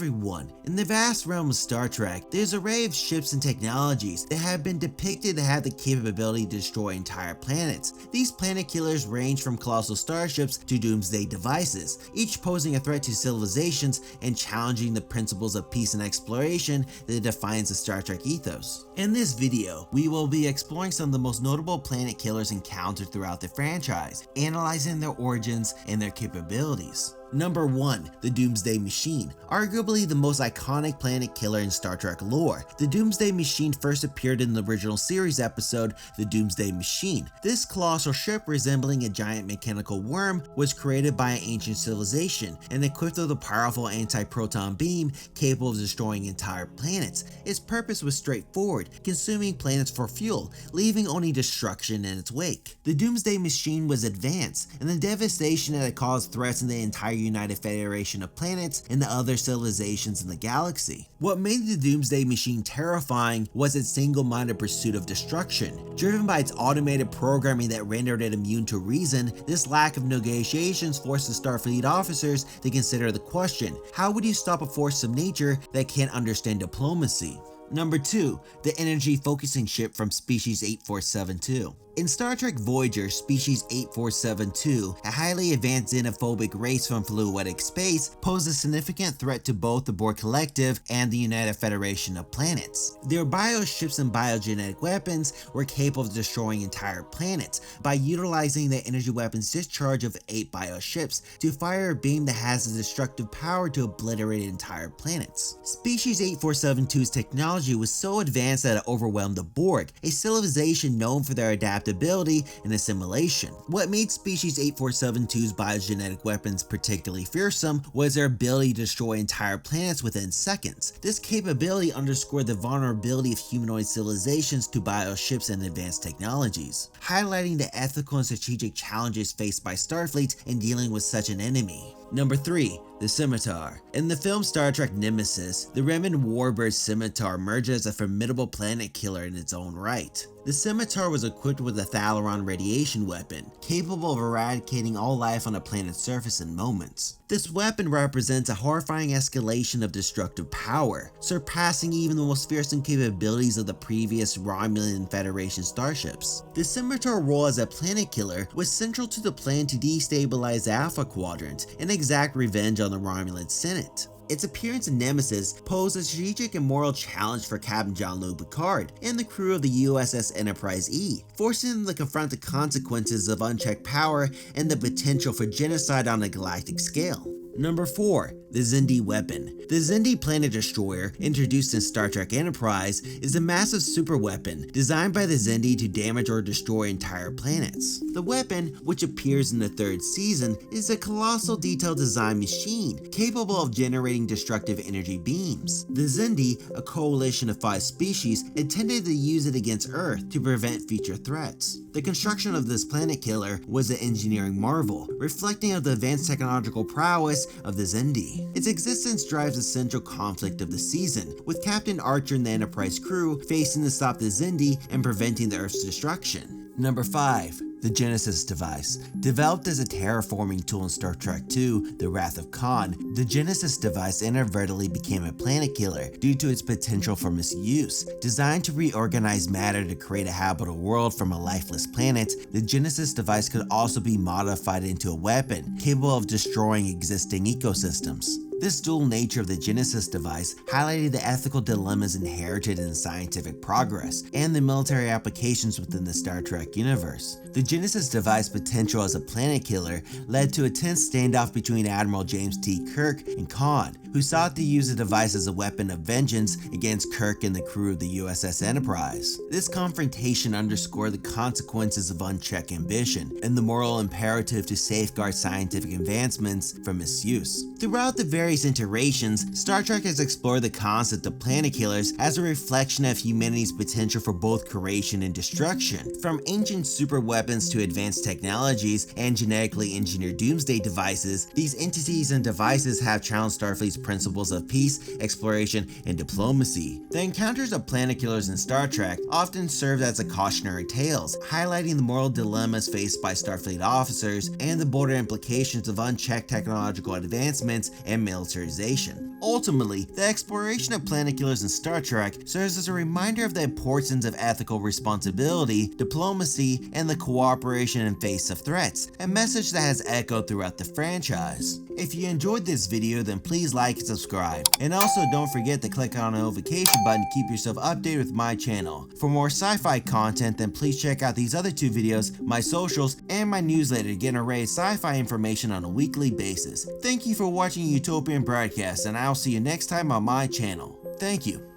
everyone. In the vast realm of Star Trek, there's an array of ships and technologies that have been depicted to have the capability to destroy entire planets. These planet killers range from colossal starships to doomsday devices, each posing a threat to civilizations and challenging the principles of peace and exploration that defines the Star Trek ethos. In this video, we will be exploring some of the most notable planet killers encountered throughout the franchise, analyzing their origins and their capabilities. Number 1. The Doomsday Machine. Arguably the most iconic planet killer in Star Trek lore, the Doomsday Machine first appeared in the original series episode, The Doomsday Machine. This colossal ship resembling a giant mechanical worm was created by an ancient civilization and equipped with a powerful anti-proton beam capable of destroying entire planets. Its purpose was straightforward, consuming planets for fuel, leaving only destruction in its wake. The Doomsday Machine was advanced, and the devastation that it caused threats in the entire United Federation of Planets and the other civilizations in the galaxy. What made the Doomsday Machine terrifying was its single-minded pursuit of destruction. Driven by its automated programming that rendered it immune to reason, this lack of negotiations forced the Starfleet officers to consider the question: how would you stop a force of nature that can't understand diplomacy? Number 2. The Energy Focusing Ship from Species 8472. In Star Trek Voyager, Species 8472, a highly advanced xenophobic race from fluidic space, posed a significant threat to both the Borg Collective and the United Federation of Planets. Their bioships and biogenetic weapons were capable of destroying entire planets by utilizing the energy weapons discharge of 8 bioships to fire a beam that has the destructive power to obliterate entire planets. Species 8472's technology was so advanced that it overwhelmed the Borg, a civilization known for their adaptability and assimilation. What made Species 8472's biogenetic weapons particularly fearsome was their ability to destroy entire planets within seconds. This capability underscored the vulnerability of humanoid civilizations to bioships and advanced technologies, highlighting the ethical and strategic challenges faced by Starfleet in dealing with such an enemy. Number 3. The Scimitar. In the film Star Trek Nemesis, the Reman warbird Scimitar emerged as a formidable planet killer in its own right. The Scimitar was equipped with a Thalaron radiation weapon, capable of eradicating all life on a planet's surface in moments. This weapon represents a horrifying escalation of destructive power, surpassing even the most fearsome capabilities of the previous Romulan Federation starships. The Scimitar's role as a planet killer was central to the plan to destabilize the Alpha Quadrant and exact revenge on the Romulan Senate. Its appearance in Nemesis posed a strategic and moral challenge for Captain Jean-Luc Picard and the crew of the USS Enterprise E, forcing them to confront the consequences of unchecked power and the potential for genocide on a galactic scale. Number 4. The Zindi Weapon. The Xindi planet destroyer, introduced in Star Trek Enterprise, is a massive superweapon designed by the Xindi to damage or destroy entire planets. The weapon, which appears in the 3rd season, is a colossal detailed design machine capable of generating destructive energy beams. The Xindi, a coalition of 5 species, intended to use it against Earth to prevent future threats. The construction of this planet killer was an engineering marvel, reflecting of the advanced technological prowess of the Xindi. Its existence drives the central conflict of the season, with Captain Archer and the Enterprise crew facing to stop the Xindi and preventing the Earth's destruction. Number 5. The Genesis device. Developed as a terraforming tool in Star Trek II, The Wrath of Khan, the Genesis device inadvertently became a planet killer due to its potential for misuse. Designed to reorganize matter to create a habitable world from a lifeless planet, the Genesis device could also be modified into a weapon capable of destroying existing ecosystems. This dual nature of the Genesis device highlighted the ethical dilemmas inherited in scientific progress and the military applications within the Star Trek universe. The Genesis device potential as a planet killer led to a tense standoff between Admiral James T. Kirk and Khan, who sought to use the device as a weapon of vengeance against Kirk and the crew of the USS Enterprise. This confrontation underscored the consequences of unchecked ambition and the moral imperative to safeguard scientific advancements from misuse. Throughout the various iterations, Star Trek has explored the concept of planet killers as a reflection of humanity's potential for both creation and destruction. From ancient super weapons to advanced technologies and genetically engineered doomsday devices, these entities and devices have challenged Starfleet's principles of peace, exploration, and diplomacy. The encounters of planet killers in Star Trek often serve as a cautionary tales, highlighting the moral dilemmas faced by Starfleet officers and the broader implications of unchecked technological advancements and military militarization. Ultimately, the exploration of planet killers in Star Trek serves as a reminder of the importance of ethical responsibility, diplomacy, and the cooperation in face of threats, a message that has echoed throughout the franchise. If you enjoyed this video, then please like and subscribe. And also don't forget to click on the notification button to keep yourself updated with my channel. For more sci-fi content, then please check out these other two videos, my socials, and my newsletter to get an array of sci-fi information on a weekly basis. Thank you for watching Utopian broadcast, and I'll see you next time on my channel. Thank you.